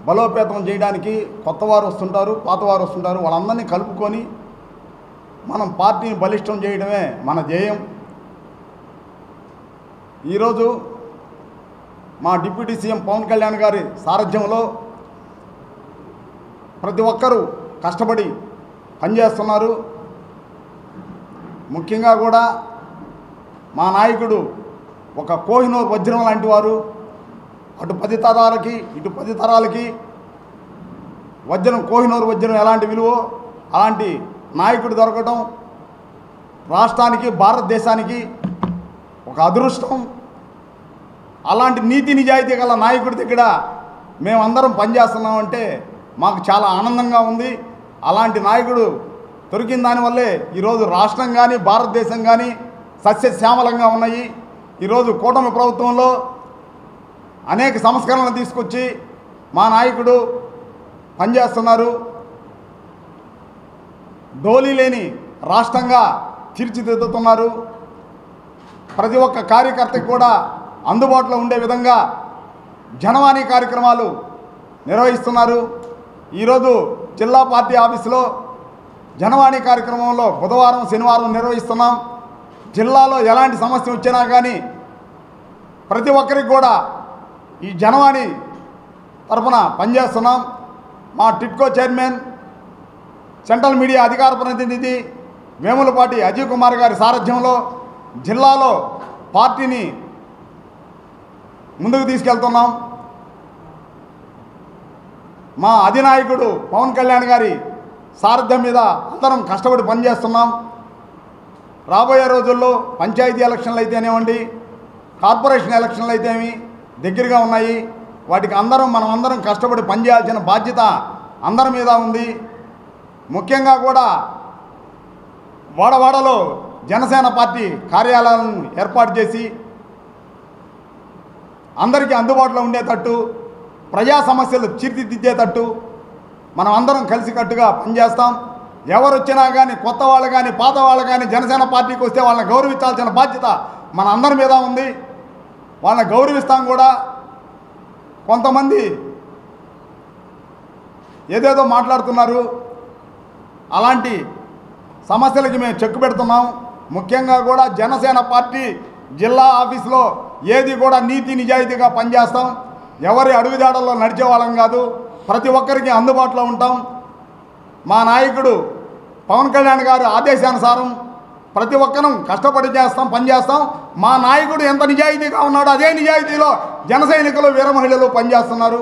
బలోపేతం చేయడానికి కొత్తవారు వస్తుంటారు, పాతవారు వస్తుంటారు. వాళ్ళందరినీ కలుపుకొని మనం పార్టీని బలిష్టం చేయడమే మన ధ్యేయం. ఈరోజు మా డిప్యూటీ సీఎం పవన్ కళ్యాణ్ గారి సారథ్యంలో ప్రతి ఒక్కరూ కష్టపడి పనిచేస్తున్నారు. ముఖ్యంగా కూడా మా నాయకుడు ఒక కోహినూర్ వజ్రం లాంటి వారు. అటు 10 తరాలకి ఇటు 10 తరాలకి వజ్రం, కోహినూర్ వజ్రం ఎలాంటి విలువ అలాంటి నాయకుడు దొరకడం రాష్ట్రానికి, భారతదేశానికి ఒక అదృష్టం. అలాంటి నీతి నిజాయితీ గల నాయకుడి దగ్గర మేమందరం పనిచేస్తున్నామంటే మాకు చాలా ఆనందంగా ఉంది. అలాంటి నాయకుడు దొరికిన దానివల్లే ఈరోజు రాష్ట్రం కానీ, భారతదేశం కానీ సస్యశ్యామలంగా ఉన్నాయి. ఈరోజు కూటమి ప్రభుత్వంలో అనేక సంస్కరణలు తీసుకొచ్చి మా నాయకుడు పనిచేస్తున్నారు. డోలీ లేని రాష్ట్రంగా తీర్చిదిద్దుతున్నారు. ప్రతి ఒక్క కార్యకర్తకి కూడా అందుబాటులో ఉండే విధంగా జనవాణి కార్యక్రమాలు నిర్వహిస్తున్నారు. ఈరోజు జిల్లా పార్టీ ఆఫీసులో జనవాణి కార్యక్రమంలో బుధవారం, శనివారం నిర్వహిస్తున్నాం. జిల్లాలో ఎలాంటి సమస్య వచ్చినా కానీ ప్రతి ఒక్కరికి కూడా ఈ జనవాణి తరఫున పనిచేస్తున్నాం. మా టిట్కో చైర్మన్, సెంట్రల్ మీడియా అధికార ప్రతినిధి వేములపాటి అజయ్ కుమార్ గారి సారథ్యంలో జిల్లాలో పార్టీని ముందుకు తీసుకెళ్తున్నాం. మా అధినాయకుడు పవన్ కళ్యాణ్ గారి సారథ్యం మీద అందరం కష్టపడి పనిచేస్తున్నాం. రాబోయే రోజుల్లో పంచాయతీ ఎలక్షన్లు అయితేనేవ్వండి, కార్పొరేషన్ ఎలక్షన్లు అయితేమి దగ్గరగా ఉన్నాయి. వాటికి మనం అందరం కష్టపడి పనిచేయాల్సిన బాధ్యత అందరి మీద ఉంది. ముఖ్యంగా కూడా వాడవాడలో జనసేన పార్టీ కార్యాలయాలను ఏర్పాటు చేసి అందరికీ అందుబాటులో ఉండేటట్టు, ప్రజా సమస్యలు తీర్చిదిద్దేటట్టు మనం అందరం కలిసికట్టుగా పనిచేస్తాం. ఎవరు వచ్చినా కానీ, కొత్త వాళ్ళు కానీ, పాత వాళ్ళు కానీ జనసేన పార్టీకి వస్తే వాళ్ళని గౌరవించాల్సిన బాధ్యత మన అందరి మీద ఉంది. వాళ్ళని గౌరవిస్తాం కూడా. కొంతమంది ఏదేదో మాట్లాడుతున్నారు. అలాంటి సమస్యలకి మేము చెక్కు పెడుతున్నాం. ముఖ్యంగా కూడా జనసేన పార్టీ జిల్లా ఆఫీసులో ఏది కూడా నీతి నిజాయితీగా పనిచేస్తాం. ఎవరి అడుగుజాడల్లో నడిచే వాళ్ళం కాదు. ప్రతి ఒక్కరికి అందుబాటులో ఉంటాం. మా నాయకుడు పవన్ కళ్యాణ్ గారి ఆదేశానుసారం ప్రతి ఒక్కరం కష్టపడి పనిచేస్తాం. మా నాయకుడు ఎంత నిజాయితీగా ఉన్నాడో అదే నిజాయితీలో జన సైనికులు, వీర మహిళలు పనిచేస్తున్నారు.